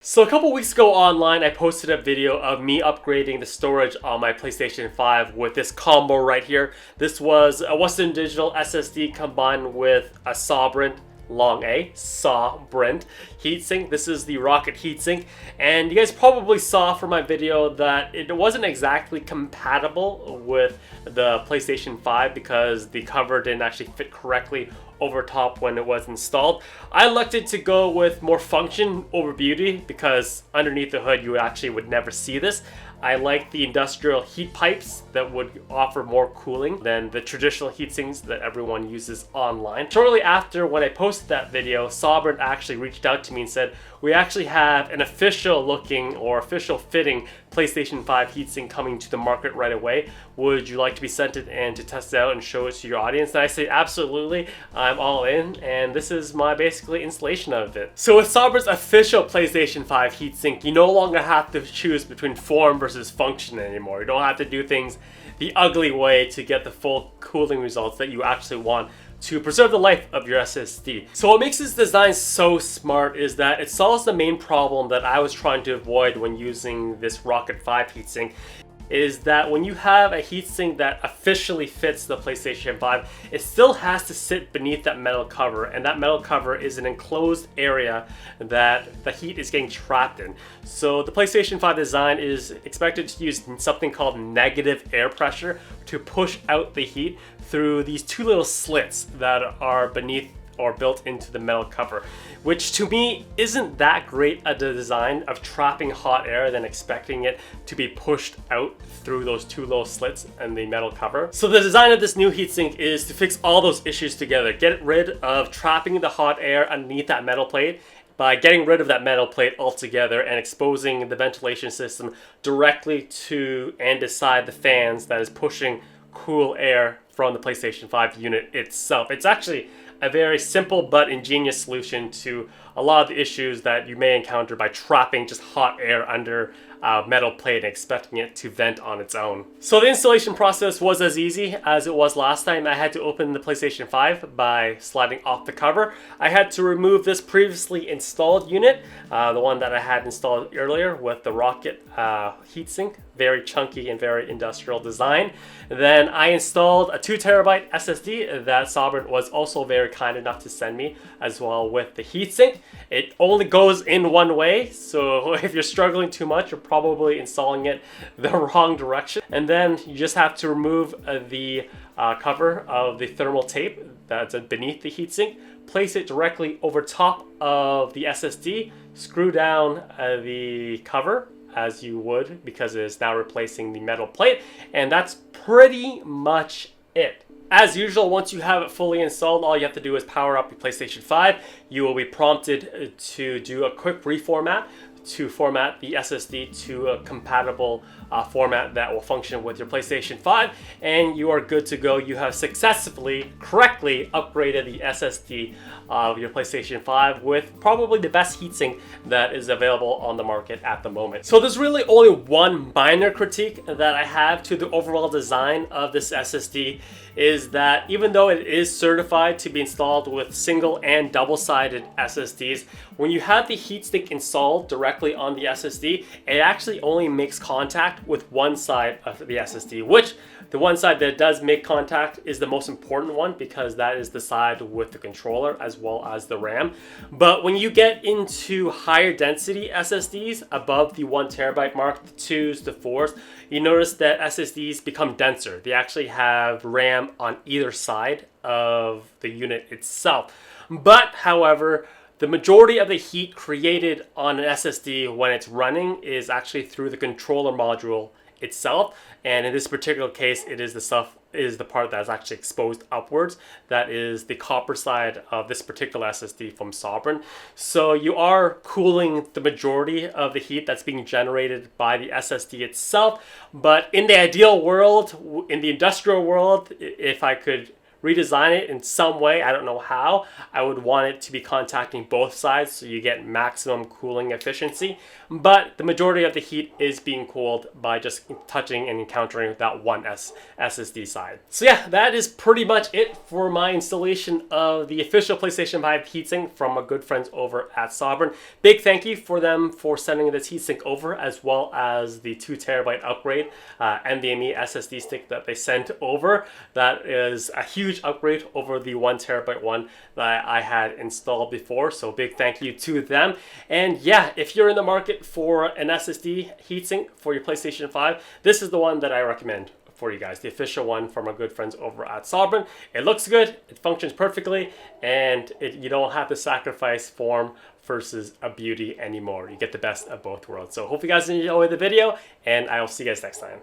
So a couple weeks ago online, I posted a video of me upgrading the storage on my PlayStation 5 with this combo right here. This was a Western Digital SSD combined with a Sabrent, long A, Sabrent heatsink. This is the Rocket heatsink, and you guys probably saw from my video that it wasn't exactly compatible with the PlayStation 5 because the cover didn't actually fit correctly over top when it was installed. I elected to go with more function over beauty because underneath the hood you actually would never see this. I like the industrial heat pipes that would offer more cooling than the traditional heat sinks that everyone uses online. Shortly after when I posted that video, Sabrent actually reached out to me and said, we actually have an official looking or official fitting PlayStation 5 heatsink coming to the market right away. Would you like to be sent it and to test it out and show it to your audience? And I say, absolutely, I'm all in, and this is my basically installation of it. So with Sabrent's official PlayStation 5 heatsink, you no longer have to choose between form versus function anymore. You don't have to do things the ugly way to get the full cooling results that you actually want to preserve the life of your SSD. So what makes this design so smart is that it solves the main problem that I was trying to avoid when using this Rocket 5 heatsink, is that when you have a heatsink that officially fits the PlayStation 5, it still has to sit beneath that metal cover, and that metal cover is an enclosed area that the heat is getting trapped in. So the PlayStation 5 design is expected to use something called negative air pressure to push out the heat through these two little slits that are beneath or built into the metal cover, which to me isn't that great a design of trapping hot air than expecting it to be pushed out through those two little slits in the metal cover. So the design of this new heatsink is to fix all those issues together, get rid of trapping the hot air underneath that metal plate by getting rid of that metal plate altogether and exposing the ventilation system directly to and beside the fans that is pushing cool air from the PlayStation 5 unit itself. It's actually a very simple but ingenious solution to a lot of the issues that you may encounter by trapping just hot air under a metal plate and expecting it to vent on its own. So the installation process was as easy as it was last time. I had to open the PlayStation 5 by sliding off the cover. I had to remove this previously installed unit, the one that I had installed earlier with the Rocket heatsink, very chunky and very industrial design. Then I installed a 2TB SSD that Sabrent was also very kind enough to send me, as well with the heatsink. It only goes in one way, so if you're struggling too much, you're probably installing it the wrong direction. And then you just have to remove the cover of the thermal tape that's beneath the heatsink, place it directly over top of the SSD, screw down the cover as you would because it is now replacing the metal plate, and that's pretty much it. As usual, once you have it fully installed, all you have to do is power up your PlayStation 5. You will be prompted to do a quick reformat to format the SSD to a compatible format that will function with your PlayStation 5, and you are good to go. You have successfully, correctly upgraded the SSD of your PlayStation 5 with probably the best heatsink that is available on the market at the moment. So there's really only one minor critique that I have to the overall design of this SSD, is that even though it is certified to be installed with single and double-sided SSDs, when you have the heatsink installed directly on the SSD, it actually only makes contact with one side of the SSD, which the one side that does make contact is the most important one because that is the side with the controller as well as the RAM. But when you get into higher density SSDs above the 1TB mark, the 2s, the 4s, you notice that SSDs become denser. They actually have RAM on either side of the unit itself. But however, the majority of the heat created on an SSD when it's running is actually through the controller module itself, and in this particular case it is the part that is actually exposed upwards. That is the copper side of this particular SSD from Sabrent. So you are cooling the majority of the heat that's being generated by the SSD itself. But in the ideal world, in the industrial world, if I could redesign it in some way, I don't know how, I would want it to be contacting both sides so you get maximum cooling efficiency. But the majority of the heat is being cooled by just touching and encountering that one SSD side. So yeah, that is pretty much it for my installation of the official PlayStation 5 heatsink from my good friends over at Sabrent. Big thank you for them for sending this heatsink over, as well as the 2TB upgrade NVMe SSD stick that they sent over. That is a huge upgrade over the 1TB one that I had installed before. So big thank you to them. And yeah, if you're in the market for an SSD heatsink for your PlayStation 5, this is the one that I recommend for you guys, the official one from our good friends over at Sabrent. It looks good, it functions perfectly, and you don't have to sacrifice form versus a beauty anymore. You get the best of both worlds. So hope you guys enjoy the video, and I will see you guys next time.